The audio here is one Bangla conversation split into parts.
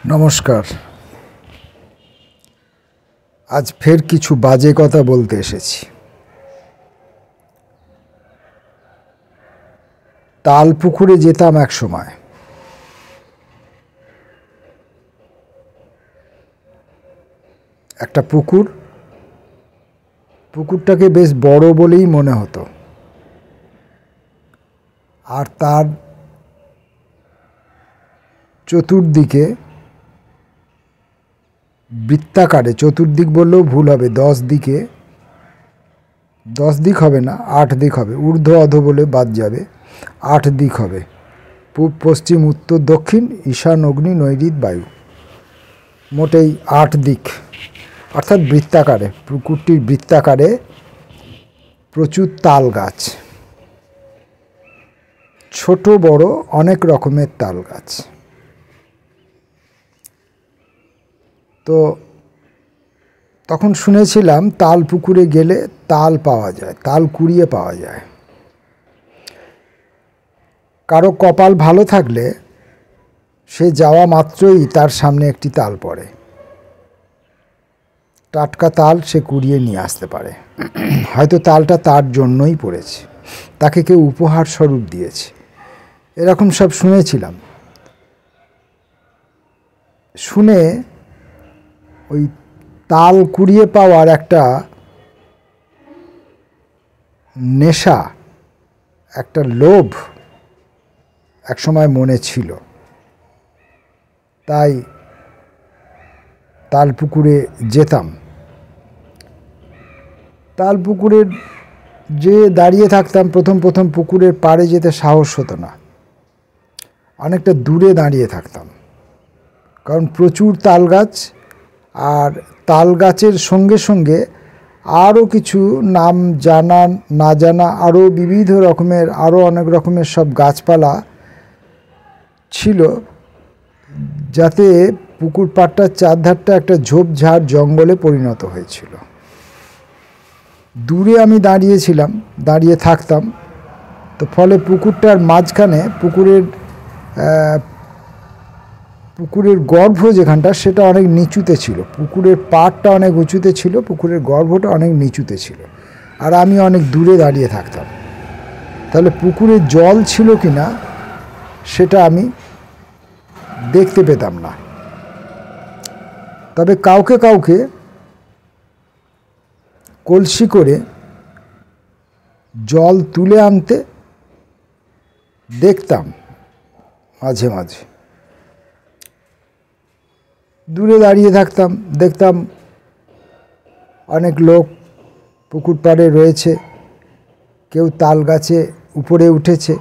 নমস্কার। আজ ফের কিছু বাজে কথা বলতে এসেছি। তাল পুকুরে যেতাম এক সময়। একটা পুকুরটাকে বেশ বড় বলেই মনে হতো, আর তার চতুর্দিকে বৃত্তাকারে, চতুর্দিক বললেও ভুল হবে, 10 দিক হবে না, 8 দিক হবে, ঊর্ধ্ব অধ বলে বাদ যাবে, 8 দিক হবে। পূব, পশ্চিম, উত্তর, দক্ষিণ, ঈশান, অগ্নি, নৈঋত, বায়ু, মোটেই 8 দিক, অর্থাৎ বৃত্তাকারে। পুকুরটির বৃত্তাকারে প্রচুর তাল গাছ, ছোট বড় অনেক রকমের তাল গাছ। তো তখন শুনেছিলাম তাল পুকুরে গেলে তাল পাওয়া যায়, তাল কুড়িয়ে পাওয়া যায়। কারো কপাল ভালো থাকলে সে যাওয়া মাত্রই তার সামনে একটি তাল পড়ে, টাটকা তাল সে কুড়িয়ে নিয়ে আসতে পারে। হয়তো তালটা তার জন্যই পড়েছে, তাকে কেউ উপহার স্বরূপ দিয়েছে, এরকম সব শুনেছিলাম। শুনে ওই তাল কুড়িয়ে পাওয়ার একটা নেশা, একটা লোভ একসময় মনে ছিল। তাই তাল পুকুরে যেতাম। তাল পুকুরের যে দাঁড়িয়ে থাকতাম, প্রথম পুকুরের পাড়ে যেতে সাহস হতো না, অনেকটা দূরে দাঁড়িয়ে থাকতাম, কারণ প্রচুর তাল গাছ, আর তাল গাছের সঙ্গে সঙ্গে আরও কিছু নাম জানা না জানা আরও বিবিধ রকমের, আরও অনেক রকমের সব গাছপালা ছিল, যাতে পুকুর পাড়টার চারধারটা একটা ঝোপঝাড় জঙ্গলে পরিণত হয়েছিল। দূরে আমি দাঁড়িয়ে থাকতাম, তো ফলে পুকুরটার মাঝখানে, পুকুরের গর্ভ যেখানটা, সেটা অনেক নিচুতে ছিল। পুকুরের পাড়টা অনেক উঁচুতে ছিল, পুকুরের গর্ভটা অনেক নিচুতে ছিল, আর আমি অনেক দূরে দাঁড়িয়ে থাকতাম। তাহলে পুকুরে জল ছিল কি না সেটা আমি দেখতে পেতাম না। তবে কাউকে কলসি করে জল তুলে আনতে দেখতাম মাঝে মাঝে। দূরে দাঁড়িয়ে থাকতাম, দেখতাম অনেক লোক পুকুর পাড়ে রয়েছে, কেউ তাল গাছে উপরে উঠেছে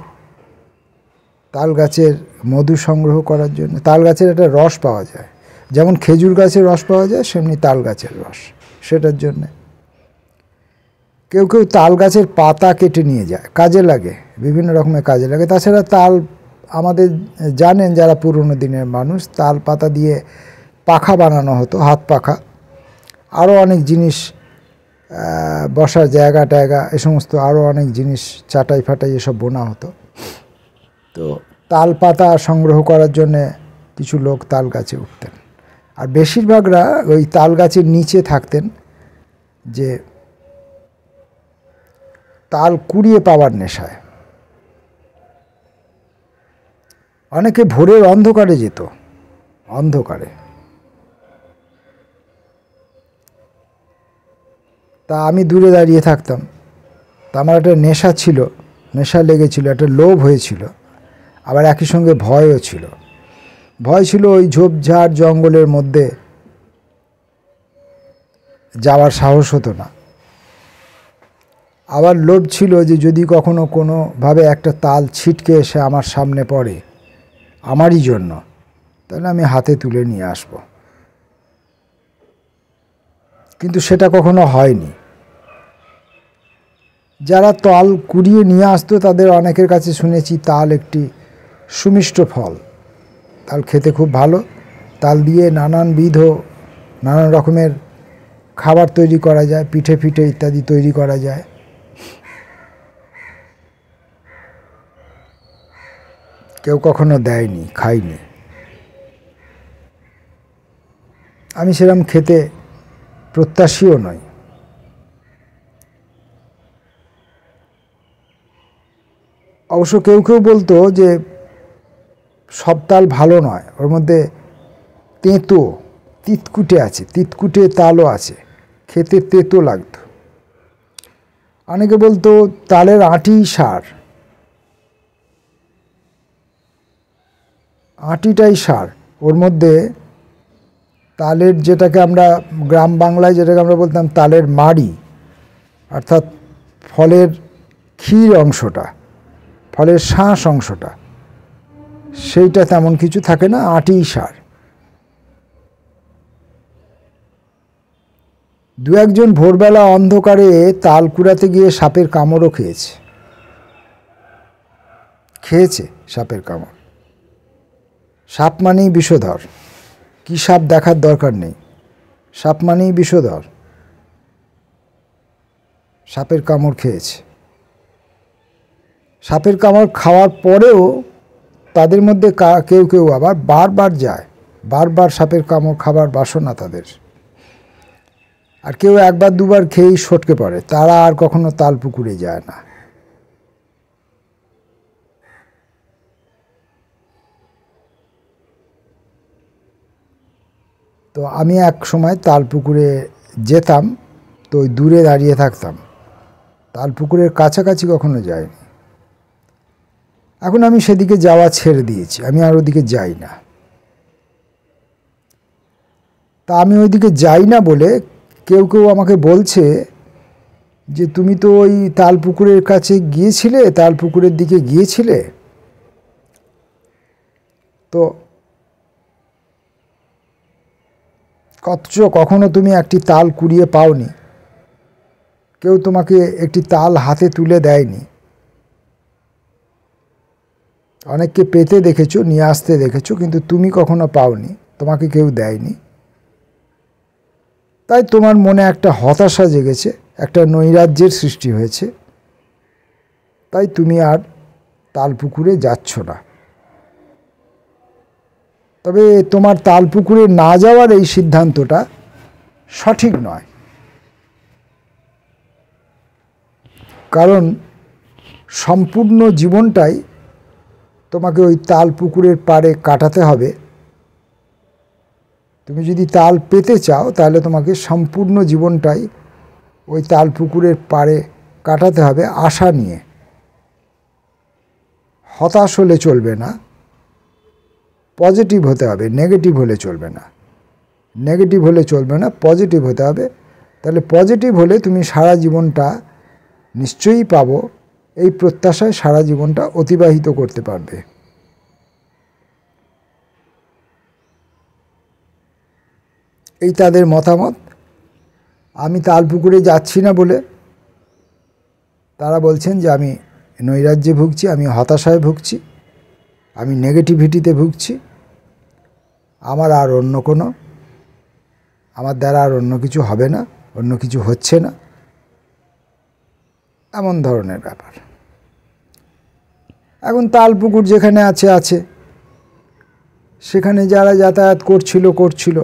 তাল গাছের মধু সংগ্রহ করার জন্য। তাল গাছের একটা রস পাওয়া যায়, যেমন খেজুর গাছের রস পাওয়া যায়, সেমনি তাল গাছের রস, সেটার জন্যে। কেউ তাল গাছের পাতা কেটে নিয়ে যায়, কাজে লাগে, বিভিন্ন রকমের কাজে লাগে। তাছাড়া তাল, আমাদের জানেন যারা পুরনো দিনের মানুষ, তাল পাতা দিয়ে পাখা বানানো হতো, হাত পাখা, আরও অনেক জিনিস, বসার জায়গা টায়গা, এ সমস্ত আরও অনেক জিনিস, চাটাই ফাটাই এসব বোনা হতো। তো তাল পাতা সংগ্রহ করার জন্যে কিছু লোক তাল গাছে উঠতেন, আর বেশিরভাগরা ওই তাল গাছের নিচে থাকতেন, যে তাল কুড়িয়ে পাওয়ার নেশায়। অনেকে ভোরের অন্ধকারে যেত, তা আমি দূরে দাঁড়িয়ে থাকতাম। তা আমার একটা নেশা লেগেছিল, একটা লোভ হয়েছিল, আবার একই সঙ্গে ভয়ও ছিল। ভয় ছিল ওই ঝোপঝাড় জঙ্গলের মধ্যে যাওয়ার সাহস হতো না। আবার লোভ ছিল যে যদি কখনো কোনোভাবে একটা তাল ছিটকে এসে আমার সামনে পড়ে আমারই জন্য, তাহলে আমি হাতে তুলে নিয়ে আসব। কিন্তু সেটা কখনো হয়নি। যারা তাল কুড়িয়ে নিয়ে আসতো তাদের অনেকের কাছে শুনেছি তাল একটি সুমিষ্ট ফল, তাল খেতে খুব ভালো, তাল দিয়ে নানান রকমের খাবার তৈরি করা যায়, পিঠে ইত্যাদি তৈরি করা যায়। কেউ কখনো দেয়নি, খাইনি। আমি সেরকম খেতে প্রত্যাশীও নই। অবশ্য কেউ কেউ বলতো যে সব তাল ভালো নয়, ওর মধ্যে তেঁতো তিতকুটে আছে, তিতকুটে তালও আছে, খেতে তেঁতো লাগতো। অনেকে বলতো তালের আঁটিই সার, আঁটিটাই সার। ওর মধ্যে তালের, যেটাকে আমরা গ্রাম বাংলায় যেটাকে আমরা বলতাম তালের মাড়ি, অর্থাৎ ফলের ক্ষীর অংশটা, ফলের শাঁস অংশটা, সেইটা তেমন কিছু থাকে না, আঁটিই সার। দু একজন ভোরবেলা অন্ধকারে তাল কুড়াতে গিয়ে সাপের কামড়ও খেয়েছে সাপের কামড়। সাপ মানেই বিষধর, কি সাপ দেখার দরকার নেই, সাপ মানেই বিষধর। সাপের কামড় খেয়েছে। সাপের কামড় খাওয়ার পরেও তাদের মধ্যে কেউ কেউ আবার বারবার যায়, বারবার সাপের কামড় খাবার বাসনা তাদের। আর কেউ একবার দুবার খেয়েই সটকে পড়ে, তারা আর কখনো তাল পুকুরে যায় না। তো আমি এক সময় তাল পুকুরে যেতাম, তো ওই দূরে দাঁড়িয়ে থাকতাম, তাল পুকুরের কাছাকাছি কখনো যাইনি। এখন আমি সেদিকে যাওয়া ছেড়ে দিয়েছি, আমি আর ওদিকে যাই না। তা আমি ওইদিকে যাই না বলে কেউ কেউ আমাকে বলছে যে তুমি তো ওই তাল পুকুরের কাছে গিয়েছিলে, তাল পুকুরের দিকে গিয়েছিলে, তো অথচ কখনো তুমি একটি তাল কুড়িয়ে পাওনি, কেউ তোমাকে একটি তাল হাতে তুলে দেয়নি। অনেককে পেতে দেখেছো, নিয়ে আসতে দেখেছো, কিন্তু তুমি কখনো পাওনি, তোমাকে কেউ দেয়নি। তাই তোমার মনে একটা হতাশা জেগেছে, একটা নৈরাজ্যের সৃষ্টি হয়েছে, তাই তুমি আর তাল পুকুরে যাচ্ছ না। তবে তোমার তাল পুকুরে না যাওয়ার এই সিদ্ধান্তটা সঠিক নয়, কারণ সম্পূর্ণ জীবনটাই তোমাকে ওই তাল পুকুরের পাড়ে কাটাতে হবে। তুমি যদি তাল পেতে চাও তাহলে তোমাকে সম্পূর্ণ জীবনটাই ওই তাল পুকুরের পাড়ে কাটাতে হবে আশা নিয়ে। হতাশ হলে চলবে না, পজিটিভ হতে হবে, নেগেটিভ হলে চলবে না। নেগেটিভ হলে চলবে না, পজিটিভ হতে হবে। তাহলে পজিটিভ হলে তুমি সারা জীবনটা নিশ্চয়ই পাবো, এই প্রত্যাশায় সারা জীবনটা অতিবাহিত করতে পারবে। এই তাদের মতামত। আমি তাল পুকুরে যাচ্ছি না বলে তারা বলছেন যে আমি নৈরাজ্যে ভুগছি, আমি হতাশায় ভুগছি, আমি নেগেটিভিটিতে ভুগছি, আমার দ্বারা আর অন্য কিছু হবে না, অন্য কিছু হচ্ছে না, এমন ধরনের ব্যাপার। এখন তাল পুকুর যেখানে আছে, সেখানে যারা যাতায়াত করছিল,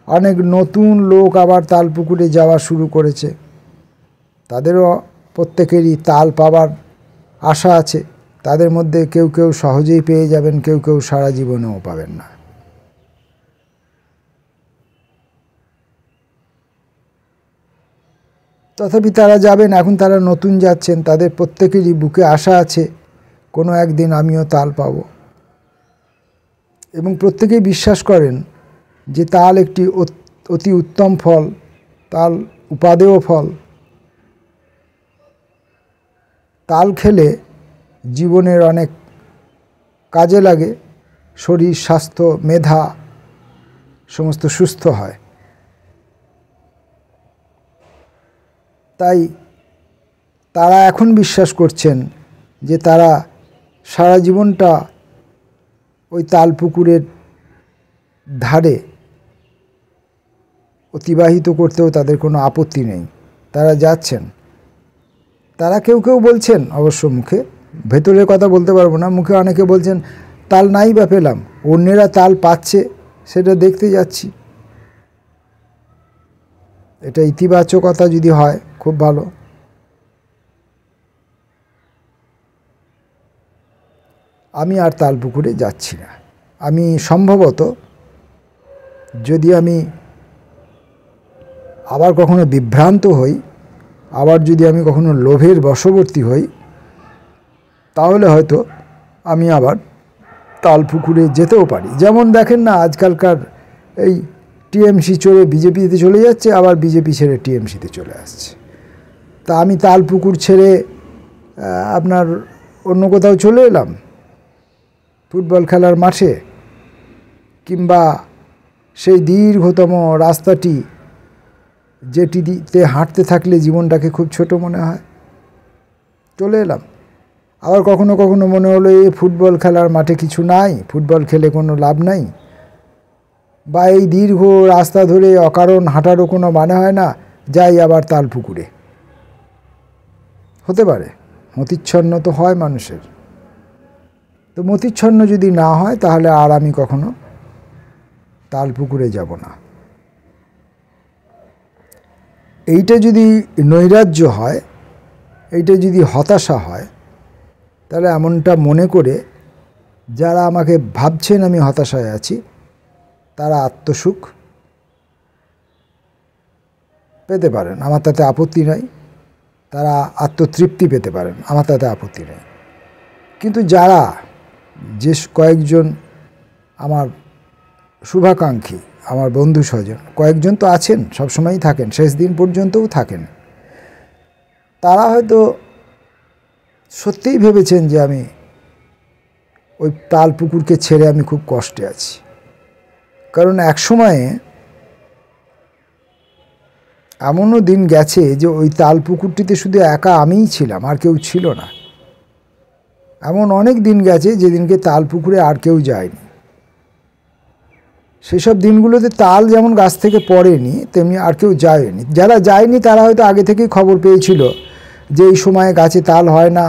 অনেক নতুন লোক আবার তাল পুকুরে যাওয়া শুরু করেছে। তাদেরও প্রত্যেকেরই তাল পাবার আশা আছে। তাদের মধ্যে কেউ কেউ সহজেই পেয়ে যাবেন, কেউ কেউ সারা জীবনেও পাবেন না। তথাপি তারা যাবেন, এখন তারা নতুন যাচ্ছেন, তাদের প্রত্যেকেরই বুকে আশা আছে কোনো একদিন আমিও তাল পাব। এবং প্রত্যেকেই বিশ্বাস করেন যে তাল একটি অতি উত্তম ফল, তাল উপাদেয় ফল। তাল খেলে জীবনের অনেক কাজে লাগে, শরীর, স্বাস্থ্য, মেধা সমস্ত সুস্থ হয়। তাই তারা এখন বিশ্বাস করছেন যে তারা সারা জীবনটা ওই তাল পুকুরের ধারে অতিবাহিত করতেও তাদের কোনো আপত্তি নেই, তারা যাচ্ছেন। তারা কেউ কেউ বলছেন, অবশ্য মুখে, ভেতরের কথা বলতে পারবো না, মুখে অনেকে বলছেন তাল নাই বা পেলাম, অন্যেরা তাল পাচ্ছে সেটা দেখতে যাচ্ছি। এটা ইতিবাচকতা যদি হয় খুব ভালো। আমি আর তালপুকুরে যাচ্ছি না। আমি সম্ভবত যদি আমি আবার কখনো বিভ্রান্ত হই, আবার যদি আমি কখনো লোভের বশবর্তী হই, তাহলে হয়তো আমি আবার তালপুকুরে যেতেও পারি। যেমন দেখেন না, আজকালকার এই টিএমসি চলে বিজেপিতে চলে যাচ্ছে, আবার বিজেপি ছেড়ে টিএমসিতে চলে আসছে। তা আমি তালপুকুর ছেড়ে আপনার অন্য কোথাও চলে এলাম, ফুটবল খেলার মাঠে, কিংবা সেই দীর্ঘতম রাস্তাটি যেটিতে হাঁটতে থাকলে জীবনটাকে খুব ছোট মনে হয়, চলে এলাম। আবার কখনো কখনো মনে হলো এই ফুটবল খেলার মাঠে কিছু নাই, ফুটবল খেলে কোনো লাভ নাই, বা এই দীর্ঘ রাস্তা ধরে অকারণ হাঁটারও কোনো মানে হয় না, যাই আবার তালপুকুরে। হতে পারে, মতিচ্ছন্ন তো হয় মানুষের। তো মতিচ্ছন্ন যদি না হয় তাহলে আর আমি কখনো তালপুকুরে যাব না। এইটা যদি নৈরাজ্য হয়, এইটা যদি হতাশা হয়, তাহলে এমনটা মনে করে যারা আমাকে ভাবছেন আমি হতাশায় আছি, তারা আত্মসুখ পেতে পারেন, আমার তাতে আপত্তি নাই। তারা আত্মতৃপ্তি পেতে পারেন, আমার তাতে আপত্তি নেই। কিন্তু যারা যে কয়েকজন আমার শুভাকাঙ্ক্ষী, আমার বন্ধু স্বজন, কয়েকজন তো আছেন, সবসময়ই থাকেন, শেষ দিন পর্যন্তও থাকেন, তারা হয়তো সত্যিই ভেবেছেন যে আমি ওই তালপুকুরকে ছেড়ে আমি খুব কষ্টে আছি। কারণ এক সময়ে এমনও দিন গেছে যে ওই তালপুকুরটিতে শুধু একা আমিই ছিলাম, আর কেউ ছিল না। এমন অনেক দিন গেছে যেদিনকে তালপুকুরে আর কেউ যায়নি। সেসব দিনগুলোতে তাল যেমন গাছ থেকে পড়েনি, তেমনি আর কেউ যায়নি। যারা যায়নি তারা হয়তো আগে থেকেই খবর পেয়েছিল যে এই সময়ে গাছে তাল হয় না,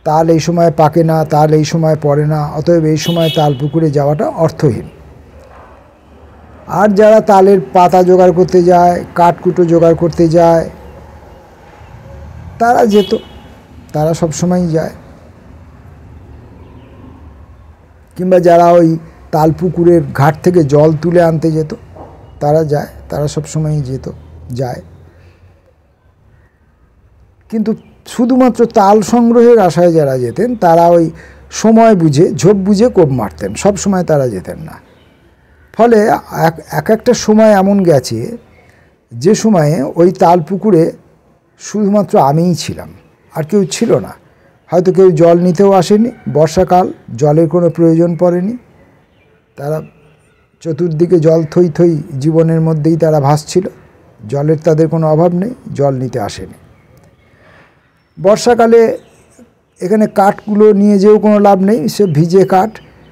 তাল এই সময় পাকে না, তাল এই সময় পড়ে না, অতএব এই সময় তালপুকুরে যাওয়াটা অর্থহীন। আর যারা তালের পাতা জোগাড় করতে যায়, কাঠকুটো জোগাড় করতে যায়, তারা যেত, তারা সবসময়ই যায়। কিংবা যারা ওই তালপুকুরের ঘাট থেকে জল তুলে আনতে যেত, তারা যায়, তারা সবসময়ই যায়। কিন্তু শুধুমাত্র তাল সংগ্রহের আশায় যারা যেতেন, তারা ওই সময় বুঝে, ঝোপ বুঝে কোপ মারতেন, সব সময় তারা যেতেন না। ফলে এক একটা সময় এমন গেছে যে সময়ে ওই তালপুকুরে শুধুমাত্র আমিই ছিলাম, আর কেউ ছিল না। হয়তো কেউ জল নিতেও আসেনি, বর্ষাকাল, জলের কোনো প্রয়োজন পড়েনি, তারা চতুর্দিকে জল থই থই জীবনের মধ্যেই তারা ভাসছিল, জলের তাদের কোনো অভাব নেই, জল নিতে আসেনি। বর্ষাকালে এখানে কাঠগুলো নিয়ে যেও কোনো লাভ নেই, সে ভিজে কাঠ,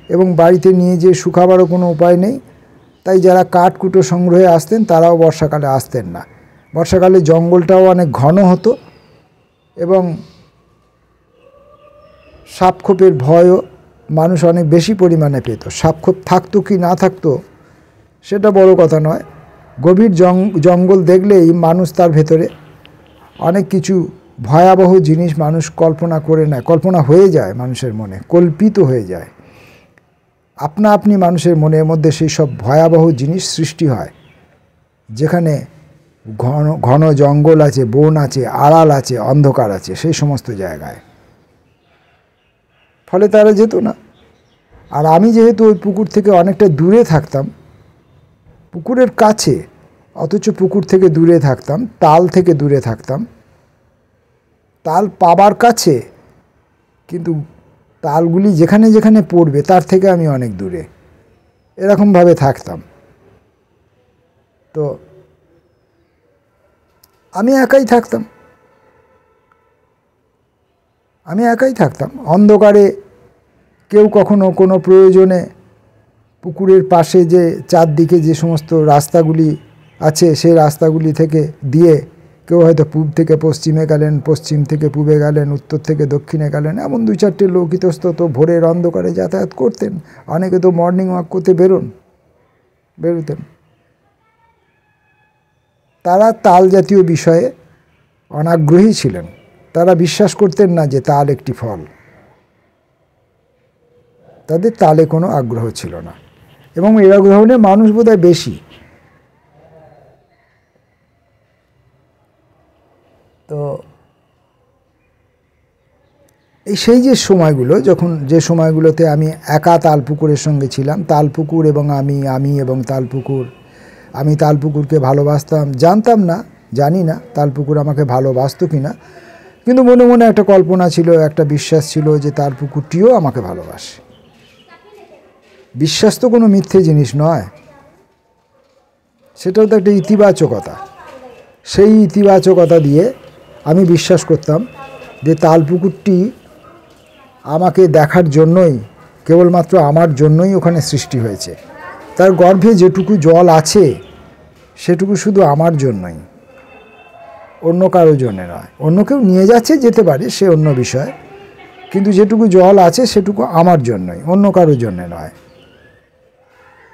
এবং বাড়িতে নিয়ে যেয়ে শুকাবারও কোনো উপায় নেই। তাই যারা কাঠকুটো সংগ্রহে আসতেন তারাও বর্ষাকালে আসতেন না। বর্ষাকালে জঙ্গলটাও অনেক ঘন হতো, এবং সাপখোপের ভয়ও মানুষ অনেক বেশি পরিমাণে পেত। সাপখোপ থাকতো কি না থাকতো সেটা বড় কথা নয়, গভীর জঙ্গল দেখলেই মানুষ তার ভেতরে অনেক কিছু ভয়াবহ জিনিস মানুষ কল্পনা করে নেয়, কল্পনা হয়ে যায় মানুষের মনে, কল্পিত হয়ে যায়। আপনা আপনি মানুষের মনের মধ্যে সেই সব ভয়াবহ জিনিস সৃষ্টি হয়, যেখানে ঘন ঘন জঙ্গল আছে, বন আছে, আড়াল আছে, অন্ধকার আছে, সেই সমস্ত জায়গায়। ফলে তারা যেত না। আর আমি যেহেতু ওই পুকুর থেকে অনেকটা দূরে থাকতাম, পুকুরের কাছে অথচ পুকুর থেকে দূরে থাকতাম, তাল থেকে দূরে থাকতাম, তাল পাবার কাছে, কিন্তু তালগুলি যেখানে যেখানে পড়বে তার থেকে আমি অনেক দূরে, এরকমভাবে থাকতাম। তো আমি একাই থাকতাম অন্ধকারে। কেউ কখনো কোনো প্রয়োজনে পুকুরের পাশে যে চারদিকে যে সমস্ত রাস্তাগুলি আছে, সেই রাস্তাগুলি থেকে দিয়ে কেউ হয়তো পূব থেকে পশ্চিমে গেলেন, পশ্চিম থেকে পূবে গেলেন, উত্তর থেকে দক্ষিণে গেলেন, এমন 2-4টে লোক ইতস্তত ভোরের অন্ধকারে যাতায়াত করতেন। অনেকে তো মর্নিং ওয়াক করতে বেরোতেন। তারা তাল জাতীয় বিষয়ে অনাগ্রহী ছিলেন। তারা বিশ্বাস করতেন না যে তাল একটি ফল। তাদের তালে কোনো আগ্রহ ছিল না, এবং এ গ্রহণে মানুষ বোধহয় বেশি। তো সেই যে সময়গুলো, যে সময়গুলোতে আমি একা তালপুকুরের সঙ্গে ছিলাম, তালপুকুর এবং আমি এবং তালপুকুর, আমি তালপুকুরকে ভালোবাসতাম, জানতাম না, জানি না তালপুকুর আমাকে ভালোবাসতো কিনা, কিন্তু মনে মনে একটা কল্পনা ছিল, একটা বিশ্বাস ছিল যে তালপুকুরটিও আমাকে ভালোবাসে। বিশ্বাস তো কোনো মিথ্যে জিনিস নয়, সেটাও তো একটা ইতিবাচকতা। সেই ইতিবাচকতা দিয়ে আমি বিশ্বাস করতাম যে তালপুকুরটি আমাকে দেখার জন্যই, কেবলমাত্র আমার জন্যই ওখানে সৃষ্টি হয়েছে। তার গর্ভে যেটুকু জল আছে সেটুকু শুধু আমার জন্যই, অন্য কারো জন্যে নয়। অন্য কেউ নিয়ে যাচ্ছে, যেতে পারে, সে অন্য বিষয়, কিন্তু যেটুকু জল আছে সেটুকু আমার জন্যই, অন্য কারো জন্যে নয়।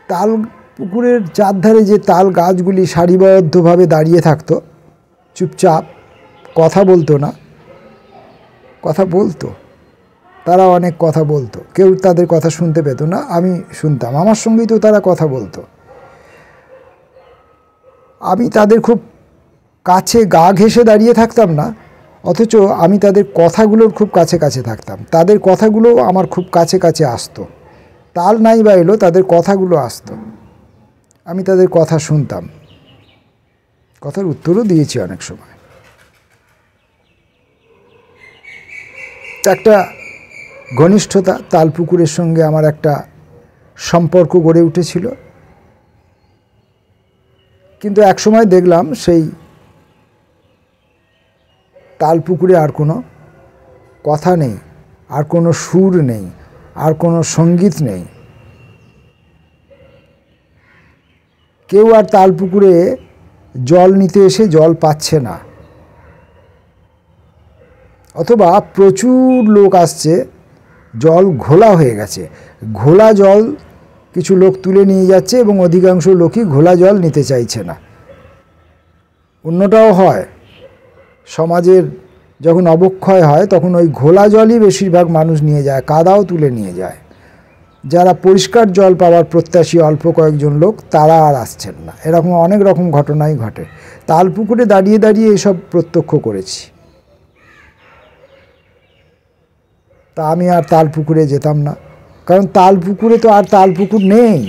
তাল পুকুরের চারধারে যে তাল গাছগুলি সারিবদ্ধভাবে দাঁড়িয়ে থাকতো, চুপচাপ, কথা বলতো না, কথা বলতো, তারা অনেক কথা বলতো, কেউ তাদের কথা শুনতে পেত না, আমি শুনতাম, আমার সঙ্গেই তো তারা কথা বলতো। আমি তাদের খুব কাছে গা ঘেঁষে দাঁড়িয়ে থাকতাম না, অথচ আমি তাদের কথাগুলোর খুব কাছে কাছে থাকতাম। তাদের কথাগুলো আমার খুব কাছে কাছে আসতো। তাল নাই বা এলো, তাদের কথাগুলো আসতো, আমি তাদের কথা শুনতাম, কথার উত্তরও দিয়েছি অনেক সময়। একটা ঘনিষ্ঠতা, তালপুকুরের সঙ্গে আমার একটা সম্পর্ক গড়ে উঠেছিল। কিন্তু একসময় দেখলাম সেই তালপুকুরে আর কোনো কথা নেই, আর কোনো সুর নেই, আর কোনো সঙ্গীত নেই। কেউ আর তালপুকুরে জল নিতে এসে জল পাচ্ছে না, অথবা প্রচুর লোক আসছে, জল ঘোলা হয়ে গেছে, ঘোলা জল কিছু লোক তুলে নিয়ে যাচ্ছে এবং অধিকাংশ লোকই ঘোলা জল নিতে চাইছে না। অন্যটাও হয়, সমাজের যখন অবক্ষয় হয় তখন ওই ঘোলা জলই বেশিরভাগ মানুষ নিয়ে যায়, কাদাও তুলে নিয়ে যায়। যারা পরিষ্কার জল পাওয়ার প্রত্যাশী অল্প কয়েকজন লোক, তারা আর আসছেন না। এরকম অনেক রকম ঘটনাই ঘটে। তালপুকুরে দাঁড়িয়ে দাঁড়িয়ে এসব প্রত্যক্ষ করেছি। তা আমি আর তালপুকুরে যেতাম না, কারণ তালপুকুরে তো আর তালপুকুর নেই।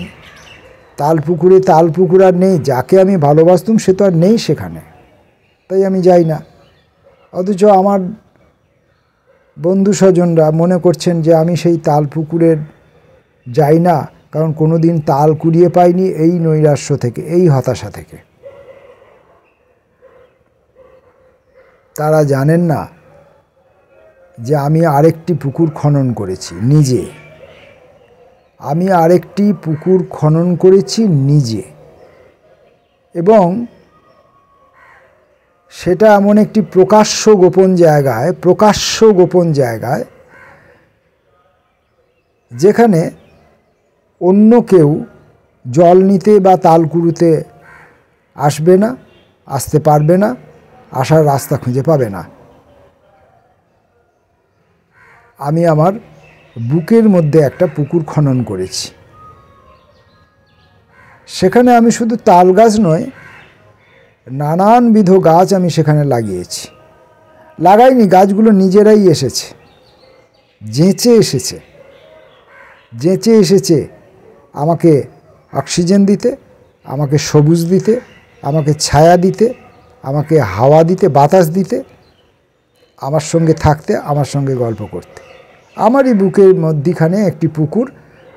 তালপুকুরে তালপুকুর আর নেই, যাকে আমি ভালোবাসতাম সে তো আর নেই সেখানে, তাই আমি যাই না। অথচ আমার বন্ধু স্বজনরা মনে করছেন যে আমি সেই তালপুকুরের যাই না কারণ কোনো দিন তাল কুড়িয়ে পাইনি, এই নৈরাশ্য থেকে, এই হতাশা থেকে। তারা জানেন না যে আমি আরেকটি পুকুর খনন করেছি নিজে। আমি আরেকটি পুকুর খনন করেছি নিজে, এবং সেটা এমন একটি প্রকাশ্য গোপন জায়গায় যেখানে অন্য কেউ জল নিতে বা তাল কুড়োতে আসবে না, আসতে পারবে না, আসার রাস্তা খুঁজে পাবে না। আমি আমার বুকের মধ্যে একটা পুকুর খনন করেছি। সেখানে আমি শুধু তাল গাছ নয়, নানানবিধ গাছ আমি সেখানে লাগিয়েছি। লাগাইনি, গাছগুলো নিজেরাই এসেছে, যেচে এসেছে আমাকে অক্সিজেন দিতে, আমাকে সবুজ দিতে, আমাকে ছায়া দিতে, আমাকে হাওয়া দিতে, বাতাস দিতে, আমার সঙ্গে থাকতে, আমার সঙ্গে গল্প করতে। আমারই বুকের মধ্যিখানে একটি পুকুর,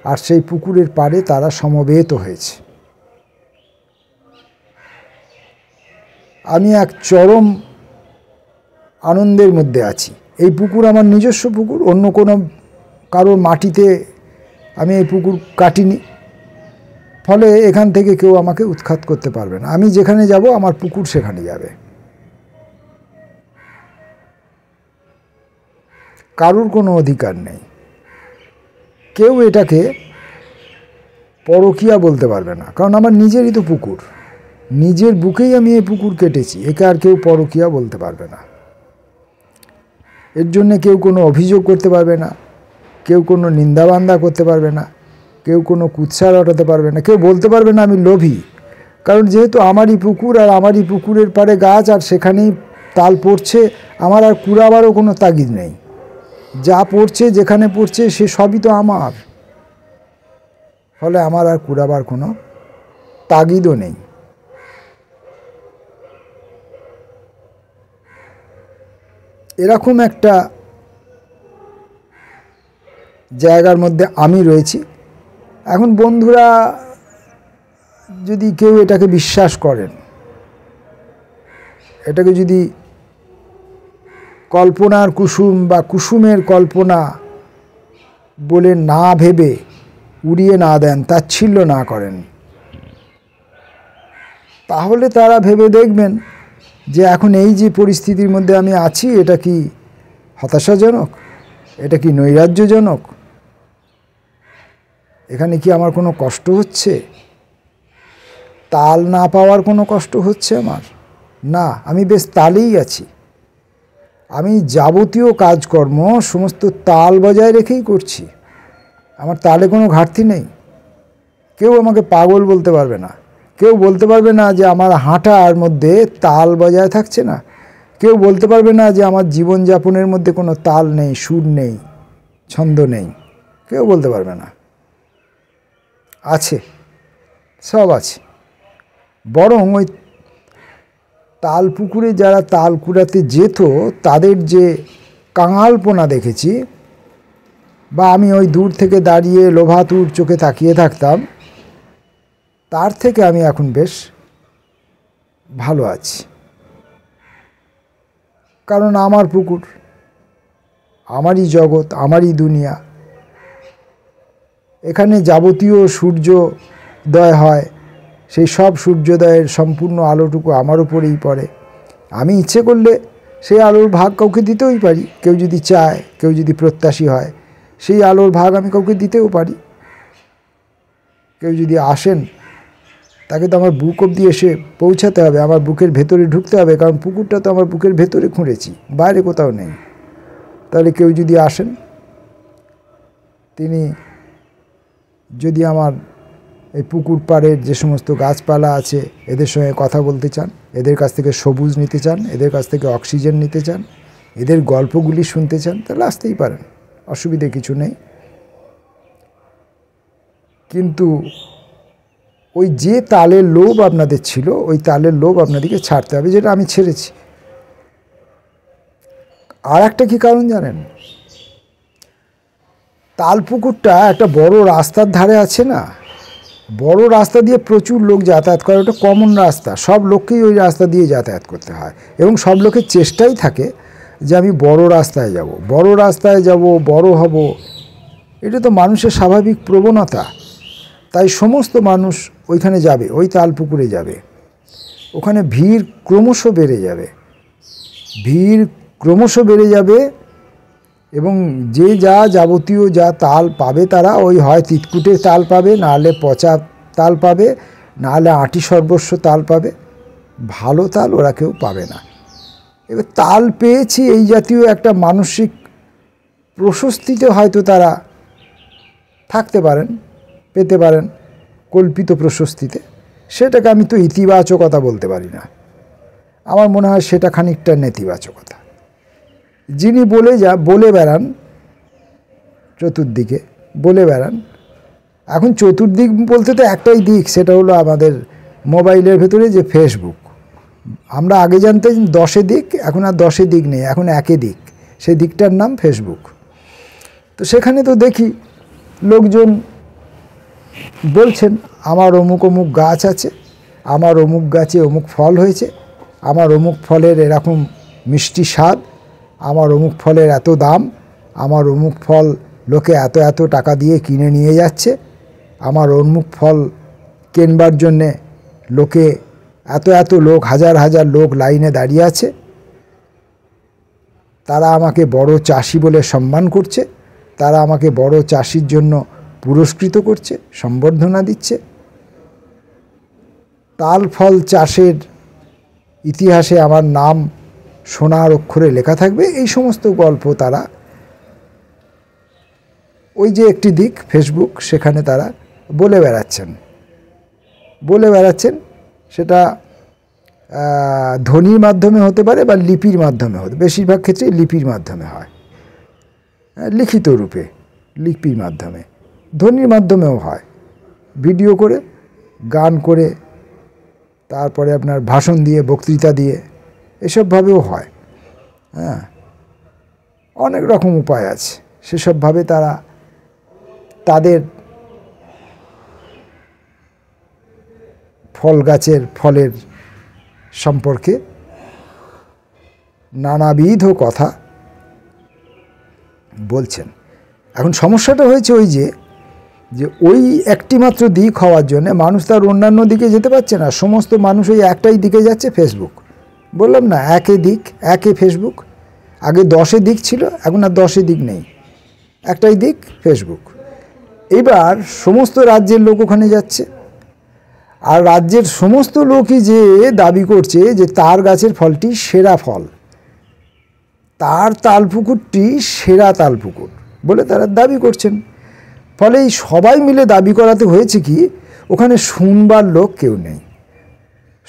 আর সেই পুকুরের পাড়ে তারা সমবেত হয়েছে। আমি এক চরম আনন্দের মধ্যে আছি। এই পুকুর আমার নিজস্ব পুকুর, অন্য কোনো কারোর মাটিতে আমি এই পুকুর কাটিনি, ফলে এখান থেকে কেউ আমাকে উৎখাত করতে পারবে না। আমি যেখানে যাব আমার পুকুর সেখানে যাবে, কারোর কোনো অধিকার নেই। কেউ এটাকে পরকীয়া বলতে পারবে না, কারণ আমার নিজেরই তো পুকুর। নিজের বুকেই আমি এই পুকুর কেটেছি, একে আর কেউ পরকীয়া বলতে পারবে না। এর জন্য কেউ কোনো অভিযোগ করতে পারবে না, কেউ কোনো নিন্দাবান্দা করতে পারবে না, কেউ কোনো কুৎসা রটাতে পারবে না, কেউ বলতে পারবে না আমি লোভী। কারণ যেহেতু আমারই পুকুর আর আমারই পুকুরের পাড়ে গাছ আর সেখানেই তাল পড়ছে, আমার আর কুড়াবারও কোনো তাগিদ নেই। যা পড়ছে যেখানে পড়ছে সে সবই তো আমার, ফলে আমার আর কুড়াবার কোনো তাগিদও নেই। এরকম একটা জায়গার মধ্যে আমি রয়েছি। এখন বন্ধুরা যদি কেউ এটাকে বিশ্বাস করেন, এটাকে যদি কল্পনার কুসুম বা কুসুমের কল্পনা বলে না ভেবে উড়িয়ে না দেন, তাচ্ছিল্য না করেন, তাহলে তারা ভেবে দেখবেন যে এখন এই যে পরিস্থিতির মধ্যে আমি আছি, এটা কি হতাশাজনক, এটা কি নৈরাজ্যজনক, এখানে কি আমার কোনো কষ্ট হচ্ছে, তাল না পাওয়ার কোনো কষ্ট হচ্ছে আমার? না, আমি বেশ তালেই আছি। আমি যাবতীয় কাজকর্ম সমস্ত তাল বজায় রেখেই করছি, আমার তালে কোনো ঘাটতি নেই। কেউ আমাকে পাগল বলতে পারবে না, কেউ বলতে পারবে না যে আমার হাঁটার মধ্যে তাল বজায় থাকছে না, কেউ বলতে পারবে না যে আমার জীবনযাপনের মধ্যে কোনো তাল নেই, সুর নেই, ছন্দ নেই, কেউ বলতে পারবে না। আছে, সব আছে। বরং ওই তাল পুকুরে যারা তাল কুড়াতে যেত তাদের যে কাঙালপনা দেখেছি, বা আমি ওই দূর থেকে দাঁড়িয়ে লোভাতুর চোখে তাকিয়ে থাকতাম, তার থেকে আমি এখন বেশ ভালো আছি। কারণ আমার পুকুর, আমারই জগৎ, আমারই দুনিয়া। এখানে যাবতীয় সূর্যোদয় হয়, সেই সব সূর্যোদয়ের সম্পূর্ণ আলোটুকু আমার উপরেই পড়ে। আমি ইচ্ছে করলে সেই আলোর ভাগ কাউকে দিতেই পারি, কেউ যদি চায়, কেউ যদি প্রত্যাশী হয়, সেই আলোর ভাগ আমি কাউকে দিতেও পারি। কেউ যদি আসেন, তাকে তো আমার বুক অবধি এসে পৌঁছাতে হবে, আমার বুকের ভেতরে ঢুকতে হবে, কারণ পুকুরটা তো আমার বুকের ভেতরে খুঁড়েছি, বাইরে কোথাও নেই। তাহলে কেউ যদি আসেন, তিনি যদি আমার এই পুকুর পাড়ের যে সমস্ত গাছপালা আছে এদের সঙ্গে কথা বলতে চান, এদের কাছ থেকে সবুজ নিতে চান, এদের কাছ থেকে অক্সিজেন নিতে চান, এদের গল্পগুলি শুনতে চান, তাহলে আসতেই পারেন, অসুবিধে কিছু নেই। কিন্তু ওই যে তালের লোভ আপনাদের ছিল, ওই তালের লোভ আপনাদেরকে ছাড়তে হবে, যেটা আমি ছেড়েছি। আর একটা কী কারণ জানেন? তাল পুকুরটা একটা বড় রাস্তার ধারে আছে না, বড় রাস্তা দিয়ে প্রচুর লোক যাতায়াত করে, ওটা কমন রাস্তা, সব লোককেই ওই রাস্তা দিয়ে যাতায়াত করতে হয়, এবং সব লোকের চেষ্টাই থাকে যে আমি বড় রাস্তায় যাব, বড় রাস্তায় যাব, বড় হব। এটা তো মানুষের স্বাভাবিক প্রবণতা। তাই সমস্ত মানুষ ওইখানে যাবে, ওই তাল পুকুরে যাবে। ওখানে ভিড় ক্রমশ বেড়ে যাবে, ভিড় ক্রমশ বেড়ে যাবে, এবং যে যা যাবতীয় যা তাল পাবে তারা ওই হয় তিতকুটে তাল পাবে, নাহলে পচা তাল পাবে, নাহলে আঁটি সর্বস্ব তাল পাবে, ভালো তাল ওরা কেউ পাবে না। এবার তাল পেয়েছি এই জাতীয় একটা মানসিক প্রশস্তিতে হয়তো তারা থাকতে পারেন, পেতে পারেন, কল্পিত প্রশস্তিতে। সেটাকে আমি তো ইতিবাচকতা বলতে পারি না, আমার মনে হয় সেটা খানিকটা নেতিবাচকতা। যিনি বলে বেড়ান চতুর্দিকে, বলে বেড়ান, এখন চতুর্দিক বলতে তো একটাই দিক, সেটা হলো আমাদের মোবাইলের ভেতরে যে ফেসবুক। আমরা আগে জানতাম 10 দিক, এখন আর 10 দিক নেই, এখন একে দিক, সেই দিকটার নাম ফেসবুক। তো সেখানে তো দেখি লোকজন বলছেন আমার অমুক অমুক গাছ আছে, আমার অমুক গাছে অমুক ফল হয়েছে, আমার অমুক ফলের এরকম মিষ্টি স্বাদ, আমার অমুক ফলের এত দাম, আমার অমুক ফল লোকে এত এত টাকা দিয়ে কিনে নিয়ে যাচ্ছে, আমার অমুক ফল কেনবার জন্যে লোকে এত এত লোক, হাজার হাজার লোক লাইনে দাঁড়িয়ে আছে, তারা আমাকে বড় চাষি বলে সম্মান করছে, তারা আমাকে বড় চাষির জন্য পুরস্কৃত করছে, সম্বর্ধনা দিচ্ছে। তাল ফল চাষের ইতিহাসে আমার নাম সোনার অক্ষরে লেখা থাকবে, এই সমস্ত গল্প তারা ওই যে একটি দিক ফেসবুক, সেখানে তারা বলে বেড়াচ্ছেন। সেটা ধ্বনির মাধ্যমে হতে পারে বা লিপির মাধ্যমে হতে, বেশিরভাগ ক্ষেত্রে লিপির মাধ্যমে হয়, লিখিত রূপে লিপির মাধ্যমে, ধ্বনির মাধ্যমেও হয়, ভিডিও করে, গান করে, তারপরে আপনার ভাষণ দিয়ে, বক্তৃতা দিয়ে, এসবভাবেও হয়। হ্যাঁ, অনেক রকম উপায় আছে। সেসবভাবে তারা তাদের ফল গাছের ফলের সম্পর্কে নানাবিধ কথা বলছেন। এখন সমস্যাটা হয়েছে ওই যে ওই একটি মাত্র দিক হওয়ার জন্য মানুষ তার অন্যান্য দিকে যেতে পারছে না। সমস্ত মানুষ ওই একটাই দিকে যাচ্ছে, ফেসবুক। বললাম না, একে ফেসবুক। আগে 10 দিক ছিল, এখন আর 10 দিক নেই, একটাই দিক, ফেসবুক। এবার সমস্ত রাজ্যের লোক ওখানে যাচ্ছে, আর রাজ্যের সমস্ত লোকই যে দাবি করছে যে তার গাছের ফলটি সেরা ফল, তার তালপুকুরটি সেরা তালপুকুর বলে তারা দাবি করছেন। ফলে এই সবাই মিলে দাবি করাতে হয়েছে কি, ওখানে শুনবার লোক কেউ নেই,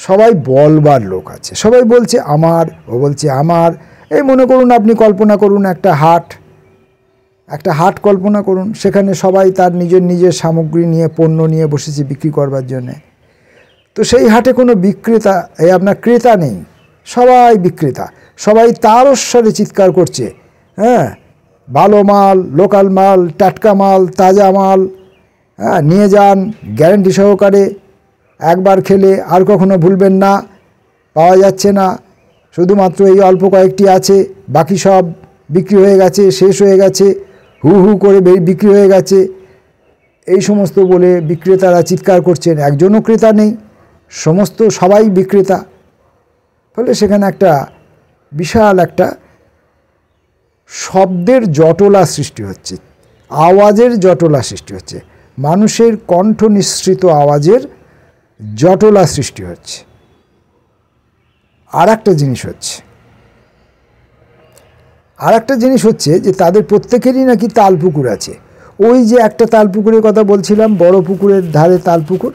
সবাই বলবার লোক আছে। সবাই বলছে আমার, ও বলছে আমার। এই মনে করুন, আপনি কল্পনা করুন একটা হাট কল্পনা করুন, সেখানে সবাই তার নিজের সামগ্রী নিয়ে, পণ্য নিয়ে বসেছে বিক্রি করবার জন্যে। তো সেই হাটে কোনো বিক্রেতা, আপনার ক্রেতা নেই, সবাই বিক্রেতা। সবাই তারস্বরে চিৎকার করছে, হ্যাঁ, ভালো মাল, লোকাল মাল, টাটকা মাল, তাজা মাল, হ্যাঁ, নিয়ে যান গ্যারান্টি সহকারে, একবার খেলে আর কখনো ভুলবেন না, পাওয়া যাচ্ছে না, শুধুমাত্র এই অল্প কয়েকটি আছে, বাকি সব বিক্রি হয়ে গেছে, শেষ হয়ে গেছে, হু হু করে বিক্রি হয়ে গেছে। এই সমস্ত বলে বিক্রেতারা চিৎকার করছেন, একজনও ক্রেতা নেই, সবাই বিক্রেতা। ফলে সেখানে একটা বিশাল একটা শব্দের জটলা সৃষ্টি হচ্ছে, আওয়াজের জটলা সৃষ্টি হচ্ছে, মানুষের কণ্ঠ নিঃসৃত আওয়াজের জটলা সৃষ্টি হচ্ছে। আর একটা জিনিস হচ্ছে যে তাদের প্রত্যেকেরই নাকি তালপুকুর আছে। ওই যে একটা তালপুকুরের কথা বলছিলাম, বড় পুকুরের ধারে তালপুকুর,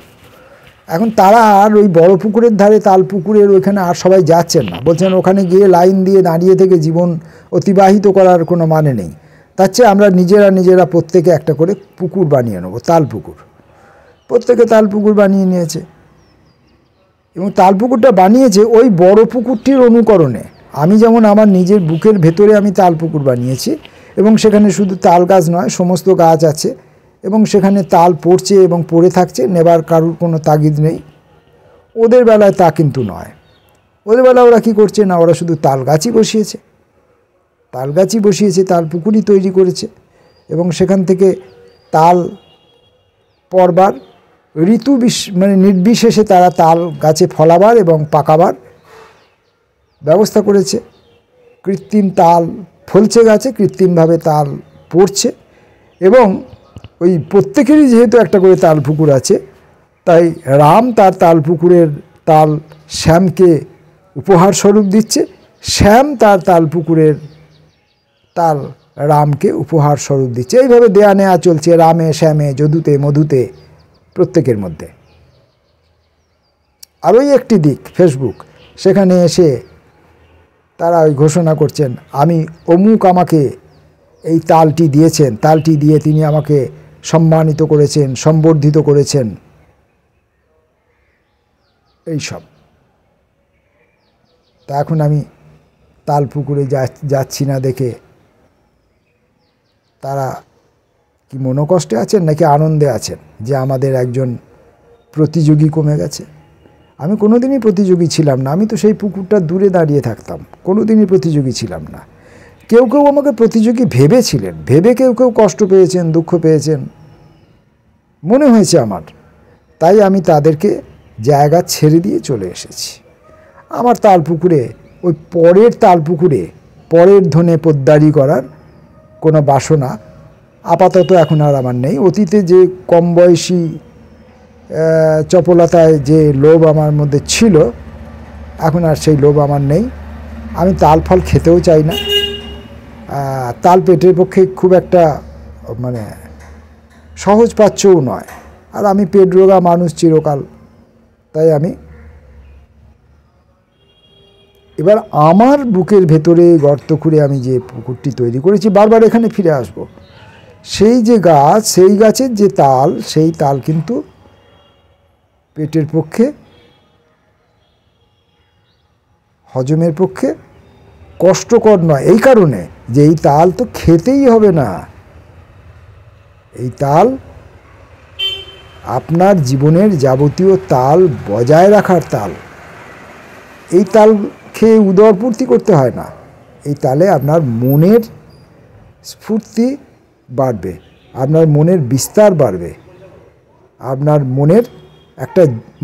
এখন তারা আর ওই বড় পুকুরের ধারে তালপুকুরের ওইখানে আর সবাই যাচ্ছেন না, বলছেন ওখানে গিয়ে লাইন দিয়ে দাঁড়িয়ে থেকে জীবন অতিবাহিত করার কোনো মানে নেই, তার চেয়ে আমরা নিজেরা প্রত্যেকে একটা করে পুকুর বানিয়ে নেবো, তালপুকুর। প্রত্যেকে তালপুকুর বানিয়ে নিয়েছে, এবং তালপুকুরটা বানিয়েছে ওই বড় পুকুরটির অনুকরণে। আমি যেমন আমার নিজের বুকের ভেতরে আমি তালপুকুর বানিয়েছি, এবং সেখানে শুধু তাল গাছ নয়, সমস্ত গাছ আছে, এবং সেখানে তাল পড়ছে এবং পড়ে থাকছে, নেবার কারুর কোনো তাগিদ নেই। ওদের বেলায় তা কিন্তু নয়। ওদের বেলায় ওরা কী করছে না, ওরা শুধু তাল গাছই বসিয়েছে, তাল পুকুরই তৈরি করেছে, এবং সেখান থেকে তাল পড়বার মানে নির্বিশেষে তারা তাল গাছে ফলাবার এবং পাকাবার ব্যবস্থা করেছে। কৃত্রিম তাল ফলছে গাছে, কৃত্রিমভাবে তাল পড়ছে, এবং ওই প্রত্যেকেরই যেহেতু একটা করে তাল পুকুর আছে, তাই রাম তার তাল পুকুরের তাল শ্যামকে উপহার স্বরূপ দিচ্ছে, শ্যাম তার তাল পুকুরের তাল রামকে উপহার স্বরূপ দিচ্ছে। এইভাবে দেয়া নেয়া চলছে রামে শ্যামে, যদুতে মধুতে, প্রত্যেকের মধ্যে। আর ওই একটি দিক ফেসবুক, সেখানে এসে তারা ওই ঘোষণা করছেন, আমি অমুক আমাকে এই তালটি দিয়েছেন, তালটি দিয়ে তিনি আমাকে সম্মানিত করেছেন, সম্বর্ধিত করেছেন, এইসব। তা এখন আমি তাল পুকুরে যাচ্ছি না দেখে তারা কি মনোকষ্টে আছেন নাকি আনন্দে আছেন যে আমাদের একজন প্রতিযোগী কমে গেছে? আমি কোনোদিনই প্রতিযোগী ছিলাম না, আমি তো সেই পুকুরটা দূরে দাঁড়িয়ে থাকতাম, কোনোদিনই প্রতিযোগী ছিলাম না। কেউ আমাকে প্রতিযোগী ভেবেছিলেন, কেউ কষ্ট পেয়েছেন, দুঃখ পেয়েছেন, মনে হয়েছে আমার, তাই আমি তাদেরকে জায়গা ছেড়ে দিয়ে চলে এসেছি। আমার তালপুকুরে, ওই পরের তালপুকুরে পরের ধনে পোদ্দারি করার কোনো বাসনা আপাতত এখন আর আমার নেই। অতীতে যে কম বয়সী চপলতায় যে লোভ আমার মধ্যে ছিল, এখন আর সেই লোভ আমার নেই। আমি তাল ফল খেতেও চাই না। তাল পেটের পক্ষে খুব একটা মানে সহজপাচ্যও নয়, আর আমি পেট রোগা মানুষ চিরকাল। তাই আমি এবার আমার বুকের ভেতরে গর্ত খুঁড়ে আমি যে পুকুরটি তৈরি করেছি, বারবার এখানে ফিরে আসব। সেই যে গাছ, সেই গাছের যে তাল, সেই তাল কিন্তু পেটের পক্ষে, হজমের পক্ষে কষ্টকর নয়। এই কারণে যে এই তাল তো খেতেই হবে না। এই তাল আপনার জীবনের যাবতীয় তাল বজায় রাখার তাল। এই তাল খেয়ে উদরপূর্তি করতে হয় না। এই তালে আপনার মনের স্ফূর্তি বাড়বে, আপনার মনের বিস্তার বাড়বে, আপনার মনের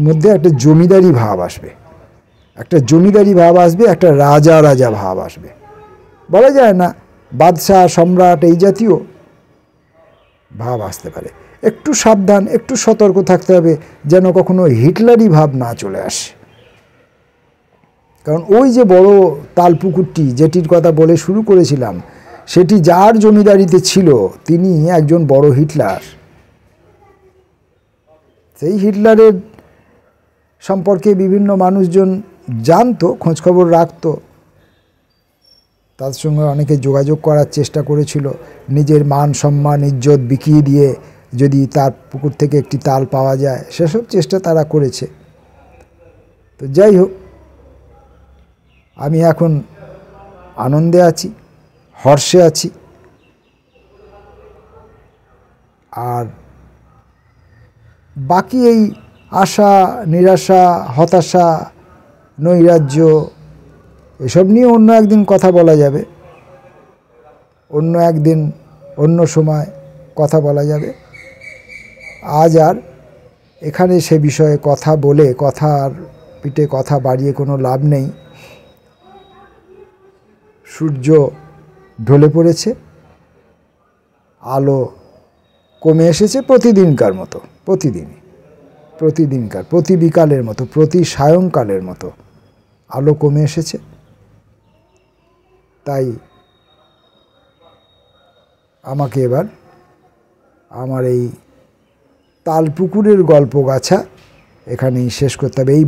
মধ্যে একটা জমিদারি ভাব আসবে, একটা জমিদারি ভাব আসবে, একটা রাজা রাজা ভাব আসবে। বলা যায় না বাদশাহ সম্রাট এই জাতীয় ভাব আসতে পারে। একটু সাবধান, একটু সতর্ক থাকতে হবে যেন কখনো হিটলারি ভাব না চলে আসে। কারণ ওই যে বড় তাল পুকুরটি যেটির কথা বলে শুরু করেছিলাম, সেটি যার জমিদারিতে ছিল তিনি একজন বড় হিটলার। সেই হিটলারের সম্পর্কে বিভিন্ন মানুষজন জানতো, খোঁজখবর রাখতো, তার সঙ্গে অনেকে যোগাযোগ করার চেষ্টা করেছিল। নিজের মান সম্মান ইজ্জত বিকিয়ে দিয়ে যদি তার পুকুর থেকে একটি তাল পাওয়া যায়, সেসব চেষ্টা তারা করেছে। তো যাই হোক, আমি এখন আনন্দে আছি, হর্ষে আছি। আর বাকি এই আশা নিরাশা হতাশা নৈরাজ্য এসব নিয়ে অন্য একদিন কথা বলা যাবে, অন্য একদিন অন্য সময় কথা বলা যাবে। আজ আর এখানে সে বিষয়ে কথা বলে কথার পিঠে কথা বাড়িয়ে কোনো লাভ নেই। সূর্য ঢলে পড়েছে, আলো কমে এসেছে প্রতিদিনকার মতো, প্রতিদিনকার প্রতি বিকালের মতো, প্রতি সায়ংকালের মতো আলো কমে এসেছে। তাই আমাকে এবার আমার এই তালপুকুরের গল্প গাছা এখানেই শেষ করতে হবে। এই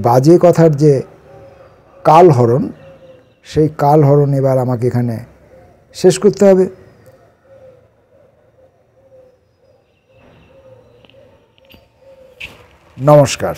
বাজে কথার যে কালহরণ, সেই কালহরণ এবার আমাকে এখানে শেষ করতে হবে। নমস্কার।